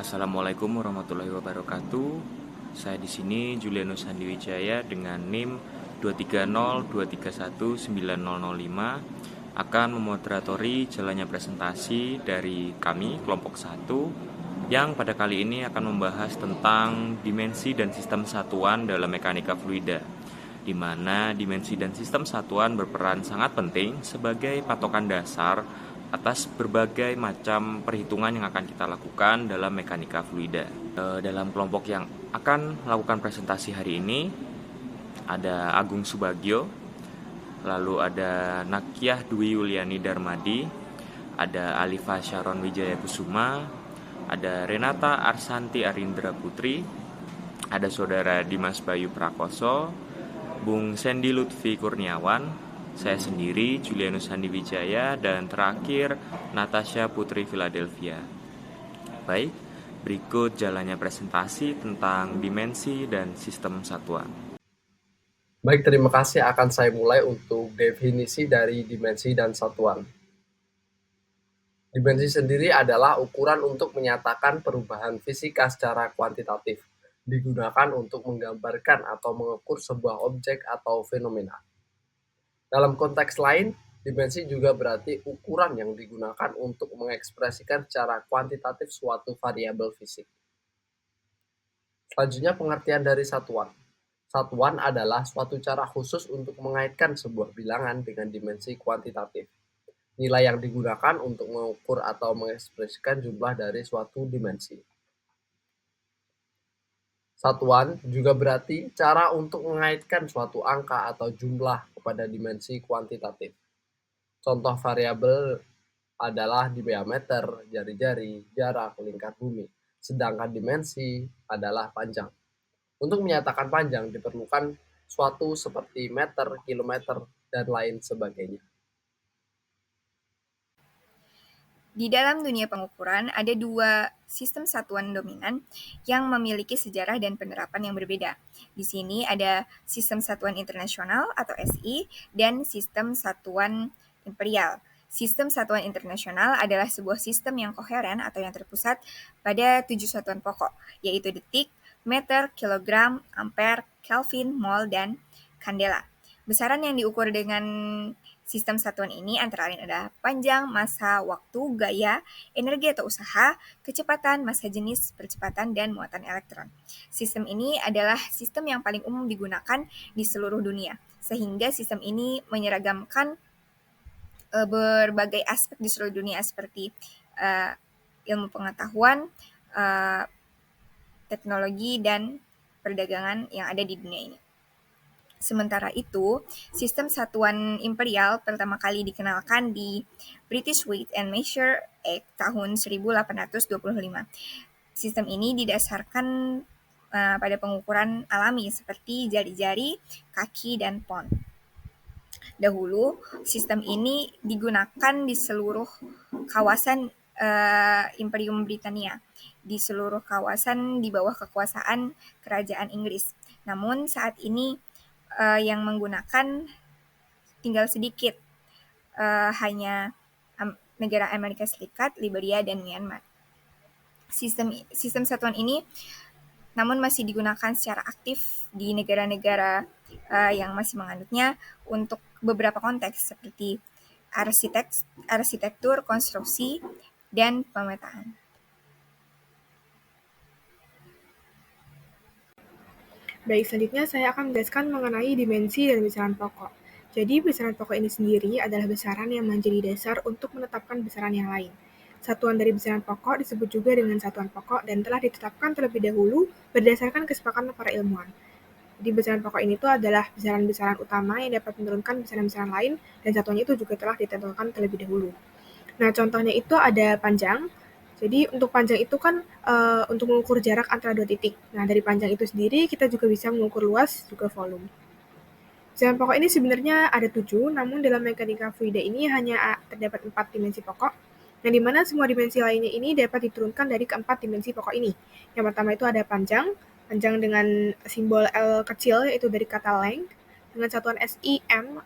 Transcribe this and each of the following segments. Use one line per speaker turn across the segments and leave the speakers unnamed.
Assalamualaikum warahmatullahi wabarakatuh. Saya di sini Julianus Handiwijaya dengan NIM 23023190005 akan memoderatori jalannya presentasi dari kami kelompok 1 yang pada kali ini akan membahas tentang dimensi dan sistem satuan dalam mekanika fluida, di mana dimensi dan sistem satuan berperan sangat penting sebagai patokan dasar atas berbagai macam perhitungan yang akan kita lakukan dalam mekanika fluida. Dalam kelompok yang akan melakukan presentasi hari ini ada Agung Subagio, lalu ada Nakiah Dwi Yuliani Darmadi, ada Alifa Sharon Wijaya Kusuma, ada Renata Arsanti Arindra Putri, ada Saudara Dimas Bayu Prakoso, Bung Sandy Lutfi Kurniawan, saya sendiri Julianus Handiwijaya, dan terakhir Natasha Putri Philadelphia. Baik, berikut jalannya presentasi tentang dimensi dan sistem satuan.
Baik, terima kasih. Akan saya mulai untuk definisi dari dimensi dan satuan. Dimensi sendiri adalah ukuran untuk menyatakan perubahan fisika secara kuantitatif, digunakan untuk menggambarkan atau mengukur sebuah objek atau fenomena. Dalam konteks lain, dimensi juga berarti ukuran yang digunakan untuk mengekspresikan secara kuantitatif suatu variabel fisik. Selanjutnya, pengertian dari satuan. Satuan adalah suatu cara khusus untuk mengaitkan sebuah bilangan dengan dimensi kuantitatif. Nilai yang digunakan untuk mengukur atau mengekspresikan jumlah dari suatu dimensi. Satuan juga berarti cara untuk mengaitkan suatu angka atau jumlah kepada dimensi kuantitatif. Contoh variabel adalah diameter, jari-jari, jarak, lingkar bumi. Sedangkan dimensi adalah panjang. Untuk menyatakan panjang diperlukan suatu seperti meter, kilometer, dan lain sebagainya.
Di dalam dunia pengukuran, ada dua sistem satuan dominan yang memiliki sejarah dan penerapan yang berbeda. Di sini ada sistem satuan internasional atau SI dan sistem satuan imperial. Sistem satuan internasional adalah sebuah sistem yang koheren atau yang terpusat pada 7 satuan pokok, yaitu detik, meter, kilogram, ampere, kelvin, mol, dan kandela. Besaran yang diukur dengan sistem satuan ini antara lain adalah panjang, massa, waktu, gaya, energi atau usaha, kecepatan, massa jenis, percepatan, dan muatan elektron. Sistem ini adalah sistem yang paling umum digunakan di seluruh dunia, sehingga sistem ini menyeragamkan berbagai aspek di seluruh dunia seperti ilmu pengetahuan, teknologi, dan perdagangan yang ada di dunia ini. Sementara itu, sistem satuan imperial pertama kali dikenalkan di British Weight and Measure Act tahun 1825. Sistem ini didasarkan pada pengukuran alami seperti jari-jari, kaki, dan pon. Dahulu, sistem ini digunakan di seluruh kawasan Imperium Britania, di seluruh kawasan di bawah kekuasaan Kerajaan Inggris. Namun saat ini yang menggunakan tinggal sedikit, hanya negara Amerika Serikat, Liberia, dan Myanmar. Sistem satuan ini namun masih digunakan secara aktif di negara-negara yang masih menganutnya untuk beberapa konteks seperti arsitektur, konstruksi, dan pemetaan.
Baik, selanjutnya saya akan menjelaskan mengenai dimensi dan besaran pokok. Jadi, besaran pokok ini sendiri adalah besaran yang menjadi dasar untuk menetapkan besaran yang lain. Satuan dari besaran pokok disebut juga dengan satuan pokok dan telah ditetapkan terlebih dahulu berdasarkan kesepakatan para ilmuwan. Jadi, besaran pokok ini tuh adalah besaran-besaran utama yang dapat menurunkan besaran-besaran lain dan satuannya itu juga telah ditentukan terlebih dahulu. Nah, contohnya itu ada panjang. Jadi untuk panjang itu kan untuk mengukur jarak antara dua titik. Nah, dari panjang itu sendiri kita juga bisa mengukur luas juga volume. Besaran pokok ini sebenarnya ada 7, namun dalam mekanika fluida ini hanya terdapat 4 dimensi pokok, yang dimana semua dimensi lainnya ini dapat diturunkan dari keempat dimensi pokok ini. Yang pertama itu ada panjang dengan simbol L kecil yaitu dari kata length, dengan satuan SI M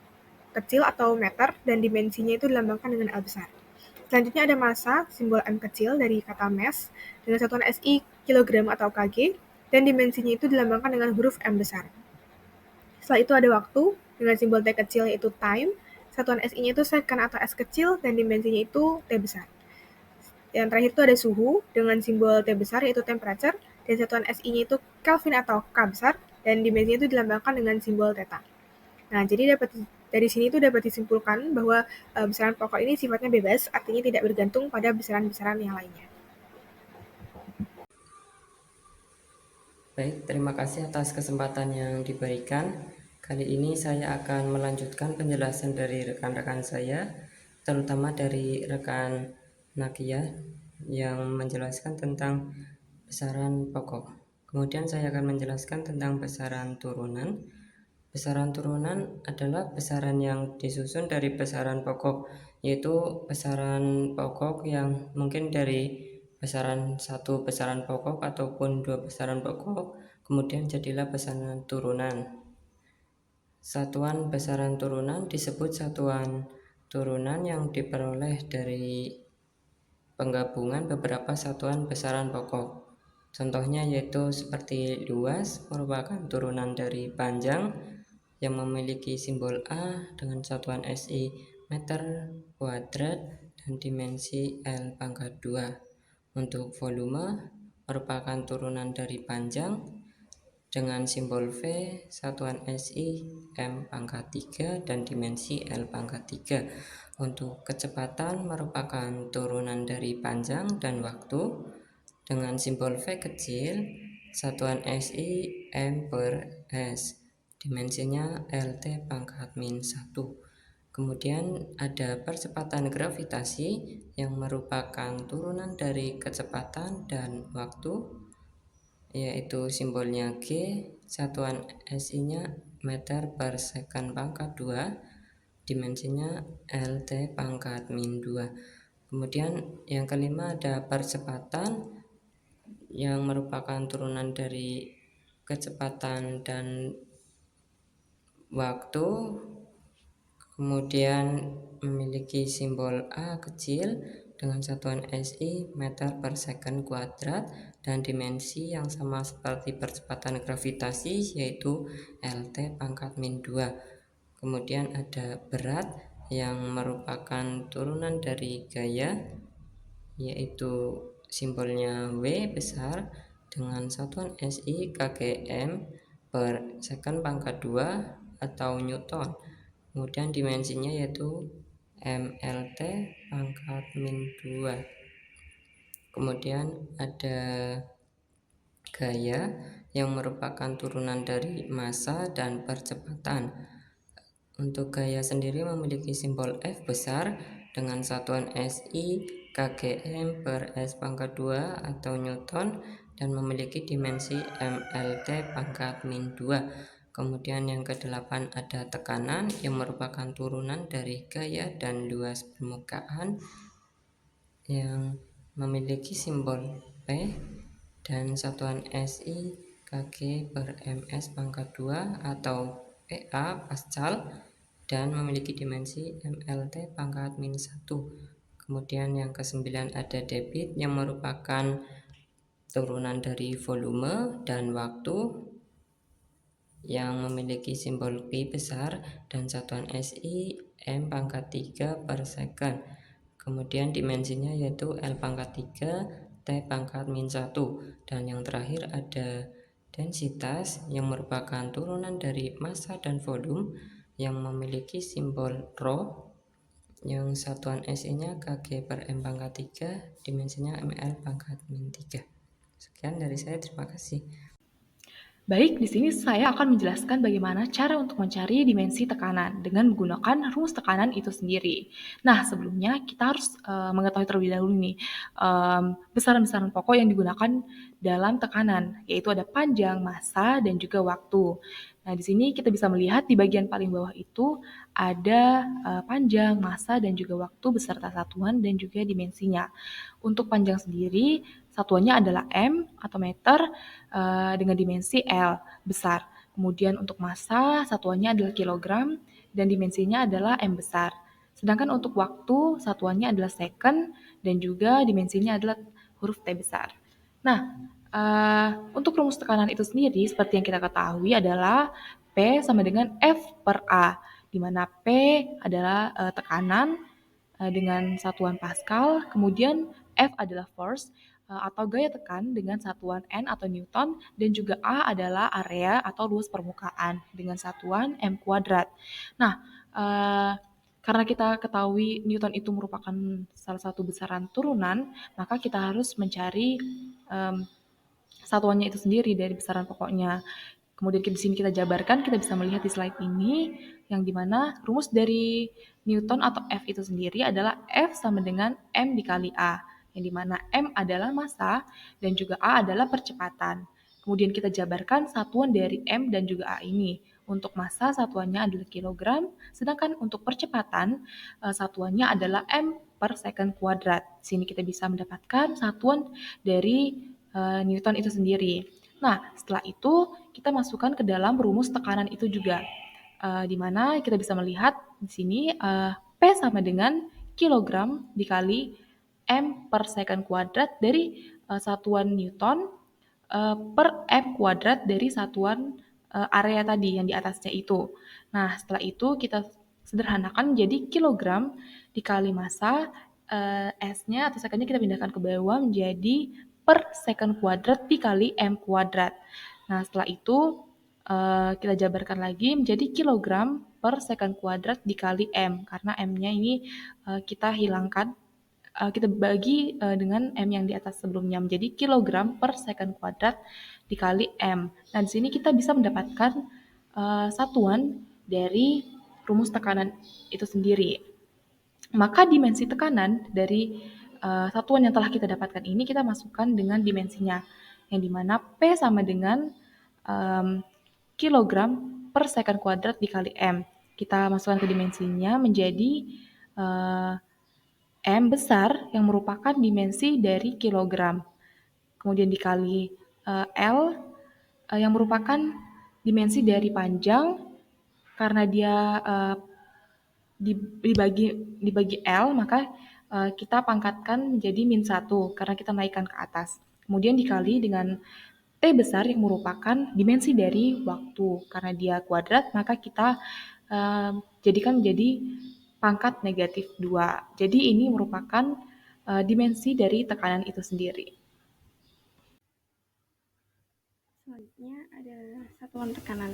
kecil atau meter, dan dimensinya itu dilambangkan dengan L besar. Selanjutnya ada massa, simbol M kecil dari kata mass, dengan satuan SI kilogram atau kg, dan dimensinya itu dilambangkan dengan huruf M besar. Setelah itu ada waktu, dengan simbol T kecil yaitu time, satuan SI-nya itu second atau S kecil, dan dimensinya itu T besar. Yang terakhir itu ada suhu, dengan simbol T besar yaitu temperature, dan satuan SI-nya itu Kelvin atau K besar, dan dimensinya itu dilambangkan dengan simbol theta. Nah, jadi dari sini itu dapat disimpulkan bahwa besaran pokok ini sifatnya bebas, artinya tidak bergantung pada besaran-besaran yang lainnya.
Baik, terima kasih atas kesempatan yang diberikan. Kali ini saya akan melanjutkan penjelasan dari rekan-rekan saya, terutama dari rekan Nakia yang menjelaskan tentang besaran pokok. Kemudian saya akan menjelaskan tentang besaran turunan. Besaran turunan adalah besaran yang disusun dari besaran pokok, yaitu besaran pokok yang mungkin dari besaran satu besaran pokok ataupun dua besaran pokok, kemudian jadilah besaran turunan. Satuan besaran turunan disebut satuan turunan yang diperoleh dari penggabungan beberapa satuan besaran pokok. Contohnya yaitu seperti luas merupakan turunan dari panjang yang memiliki simbol A dengan satuan SI meter kuadrat dan dimensi L pangkat 2. Untuk volume merupakan turunan dari panjang dengan simbol V, satuan SI M pangkat 3 dan dimensi L pangkat 3. Untuk kecepatan merupakan turunan dari panjang dan waktu dengan simbol V kecil, satuan SI M per S, dimensinya LT pangkat min 1. Kemudian ada percepatan gravitasi yang merupakan turunan dari kecepatan dan waktu, yaitu simbolnya G, satuan SI-nya meter per second pangkat 2, dimensinya LT pangkat min 2. Kemudian yang kelima ada percepatan yang merupakan turunan dari kecepatan dan waktu, kemudian memiliki simbol A kecil dengan satuan SI meter per second kuadrat dan dimensi yang sama seperti percepatan gravitasi yaitu LT pangkat min 2. Kemudian ada berat yang merupakan turunan dari gaya yaitu simbolnya W besar dengan satuan SI kgm per second pangkat 2 atau Newton. Kemudian dimensinya yaitu MLT pangkat min 2. Kemudian ada gaya yang merupakan turunan dari massa dan percepatan. Untuk gaya sendiri memiliki simbol F besar dengan satuan SI kgm per S pangkat 2 atau Newton dan memiliki dimensi MLT pangkat min 2. Kemudian yang ke-8 ada tekanan yang merupakan turunan dari gaya dan luas permukaan yang memiliki simbol P dan satuan SI kg per ms pangkat 2 atau PA Pascal dan memiliki dimensi MLT pangkat min 1. Kemudian yang ke-9 ada debit yang merupakan turunan dari volume dan waktu yang memiliki simbol P besar dan satuan SI M pangkat 3 per second. Kemudian dimensinya yaitu L pangkat 3 T pangkat min 1. Dan yang terakhir ada densitas yang merupakan turunan dari massa dan volume yang memiliki simbol ρ yang satuan SI-nya kg per M pangkat 3, dimensinya ML pangkat min 3. Sekian dari saya, terima kasih.
Baik, di sini saya akan menjelaskan bagaimana cara untuk mencari dimensi tekanan dengan menggunakan rumus tekanan itu sendiri. Nah, sebelumnya kita harus mengetahui terlebih dahulu nih besaran-besaran pokok yang digunakan dalam tekanan, yaitu ada panjang, massa, dan juga waktu. Nah, di sini kita bisa melihat di bagian paling bawah itu ada panjang, massa, dan juga waktu beserta satuan dan juga dimensinya. Untuk panjang sendiri, satuannya adalah M atau meter dengan dimensi L besar. Kemudian untuk massa, satuannya adalah kilogram dan dimensinya adalah M besar. Sedangkan untuk waktu, satuannya adalah second dan juga dimensinya adalah huruf T besar. Nah, untuk rumus tekanan itu sendiri seperti yang kita ketahui adalah P sama dengan F per A, di mana P adalah tekanan dengan satuan Pascal, kemudian F adalah force atau gaya tekan dengan satuan N atau Newton, dan juga A adalah area atau luas permukaan dengan satuan M kuadrat. Nah, karena kita ketahui Newton itu merupakan salah satu besaran turunan, maka kita harus mencari satuannya itu sendiri dari besaran pokoknya. Kemudian di sini kita jabarkan, kita bisa melihat di slide ini, yang dimana rumus dari Newton atau F itu sendiri adalah F sama dengan M dikali A, yang dimana M adalah massa dan juga A adalah percepatan. Kemudian kita jabarkan satuan dari M dan juga A ini. Untuk massa satuannya adalah kilogram, sedangkan untuk percepatan satuannya adalah M per second kuadrat. Di sini kita bisa mendapatkan satuan dari Newton itu sendiri. Nah, setelah itu kita masukkan ke dalam rumus tekanan itu juga, di mana kita bisa melihat di sini P sama dengan kilogram dikali M per second kuadrat dari satuan Newton per M kuadrat dari satuan area tadi yang di atasnya itu. Nah, setelah itu kita sederhanakan menjadi kilogram dikali massa, S-nya atau second-nya kita pindahkan ke bawah menjadi per second kuadrat dikali M kuadrat. Nah, setelah itu kita jabarkan lagi menjadi kilogram per second kuadrat dikali M, karena M-nya ini kita hilangkan, kita bagi dengan M yang di atas sebelumnya menjadi kilogram per second kuadrat dikali M. Nah, di sini kita bisa mendapatkan satuan dari rumus tekanan itu sendiri. Maka dimensi tekanan dari satuan yang telah kita dapatkan ini kita masukkan dengan dimensinya, yang dimana P sama dengan kilogram per second kuadrat dikali M. Kita masukkan ke dimensinya menjadi M besar yang merupakan dimensi dari kilogram. Kemudian dikali L yang merupakan dimensi dari panjang, karena dia dibagi L, maka kita pangkatkan menjadi min 1 karena kita naikkan ke atas. Kemudian dikali dengan T besar yang merupakan dimensi dari waktu. Karena dia kuadrat, maka kita jadikan menjadi pangkat negatif 2. Jadi ini merupakan dimensi dari tekanan itu sendiri.
Selanjutnya adalah satuan tekanan.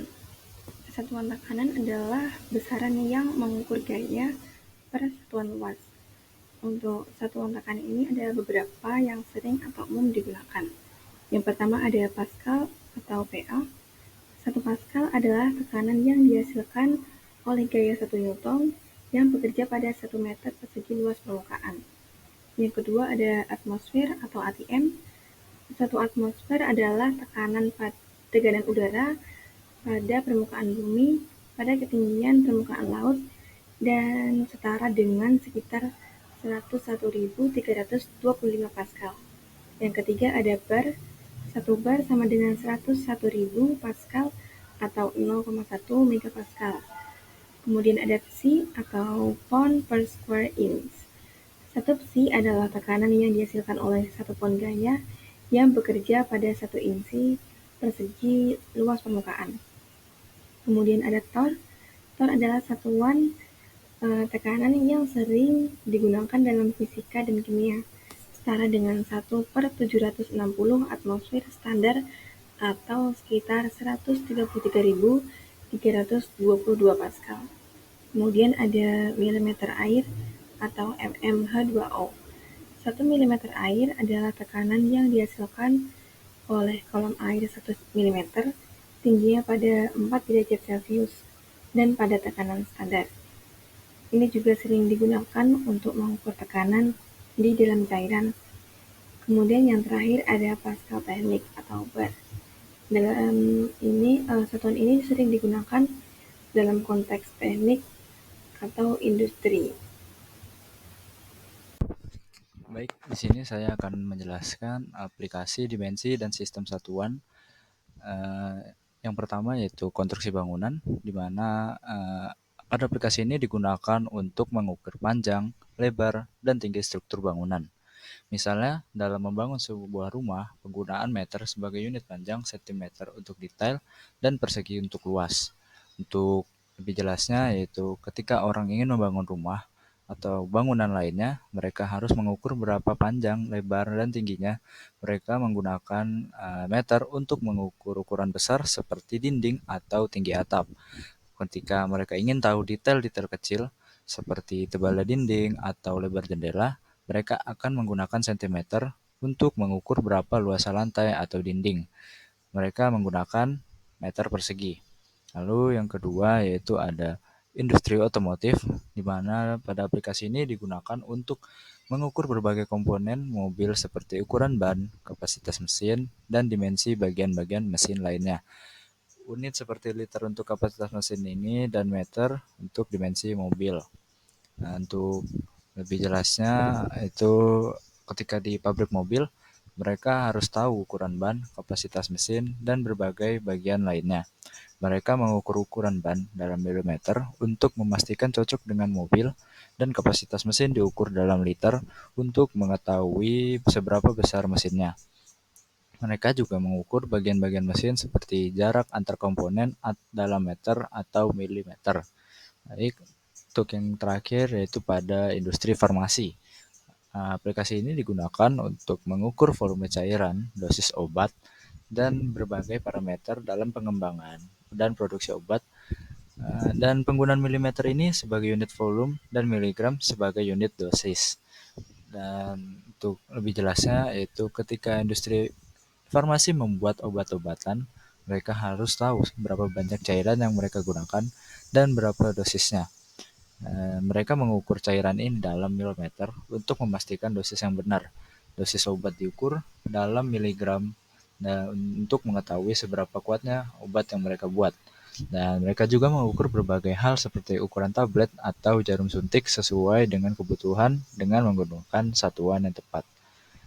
Satuan tekanan adalah besaran yang mengukur gaya per satuan luas. Untuk satuan tekanan ini ada beberapa yang sering atau umum digunakan. Yang pertama ada Pascal atau PA. 1 Pascal adalah tekanan yang dihasilkan oleh gaya 1 Newton yang bekerja pada 1 meter persegi luas permukaan. Yang kedua ada atmosfer atau ATM. 1 atmosfer adalah tekanan udara pada permukaan bumi pada ketinggian permukaan laut dan setara dengan sekitar 101.325 Pascal. Yang ketiga ada bar. 1 bar sama dengan 101.000 Pascal atau 0,1 megapascal. Kemudian ada psi atau pound per square inch. 1 psi adalah tekanan yang dihasilkan oleh 1 pound gaya yang bekerja pada 1 inci persegi luas permukaan. Kemudian ada torr. Torr adalah satuan tekanan yang sering digunakan dalam fisika dan kimia, setara dengan 1 per 760 atmosfer standar atau sekitar 133.322 Pascal. Kemudian ada milimeter air atau mmH2O. 1 mm air adalah tekanan yang dihasilkan oleh kolom air 1 mm tingginya pada 4 derajat Celcius dan pada tekanan standar. Ini juga sering digunakan untuk mengukur tekanan di dalam cairan. Kemudian yang terakhir ada Pascal teknik atau bar. Dalam ini satuan ini sering digunakan dalam konteks teknik atau industri.
Baik, di sini saya akan menjelaskan aplikasi, dimensi, dan sistem satuan. Yang pertama yaitu konstruksi bangunan, di mana Aplikasi ini digunakan untuk mengukur panjang, lebar, dan tinggi struktur bangunan. Misalnya, dalam membangun sebuah rumah, penggunaan meter sebagai unit panjang, sentimeter untuk detail, dan persegi untuk luas. Untuk lebih jelasnya, yaitu ketika orang ingin membangun rumah atau bangunan lainnya, mereka harus mengukur berapa panjang, lebar, dan tingginya. Mereka menggunakan meter untuk mengukur ukuran besar seperti dinding atau tinggi atap. Ketika mereka ingin tahu detail-detail kecil, seperti tebalnya dinding atau lebar jendela, mereka akan menggunakan sentimeter untuk mengukur berapa luas lantai atau dinding. Mereka menggunakan meter persegi. Lalu yang kedua yaitu ada industri otomotif, di mana pada aplikasi ini digunakan untuk mengukur berbagai komponen mobil seperti ukuran ban, kapasitas mesin, dan dimensi bagian-bagian mesin lainnya. Unit seperti liter untuk kapasitas mesin ini dan meter untuk dimensi mobil. Nah, untuk lebih jelasnya itu ketika di pabrik mobil, mereka harus tahu ukuran ban, kapasitas mesin, dan berbagai bagian lainnya. Mereka mengukur ukuran ban dalam milimeter untuk memastikan cocok dengan mobil, dan kapasitas mesin diukur dalam liter untuk mengetahui seberapa besar mesinnya. Mereka juga mengukur bagian-bagian mesin seperti jarak antar komponen dalam meter atau milimeter. Baik, untuk yang terakhir yaitu pada industri farmasi. Aplikasi ini digunakan untuk mengukur volume cairan, dosis obat, dan berbagai parameter dalam pengembangan dan produksi obat. Dan penggunaan milimeter ini sebagai unit volume dan miligram sebagai unit dosis. Dan untuk lebih jelasnya yaitu ketika industri farmasi membuat obat-obatan, mereka harus tahu berapa banyak cairan yang mereka gunakan dan berapa dosisnya. Mereka mengukur cairan ini dalam milimeter untuk memastikan dosis yang benar. Dosis obat diukur dalam miligram untuk mengetahui seberapa kuatnya obat yang mereka buat. Dan mereka juga mengukur berbagai hal seperti ukuran tablet atau jarum suntik sesuai dengan kebutuhan dengan menggunakan satuan yang tepat.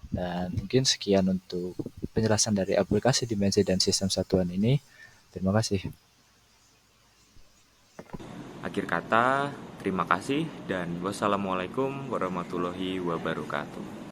Dan mungkin sekian untuk penjelasan dari aplikasi dimensi dan sistem satuan ini. Terima kasih.
Akhir kata, terima kasih dan wassalamualaikum warahmatullahi wabarakatuh.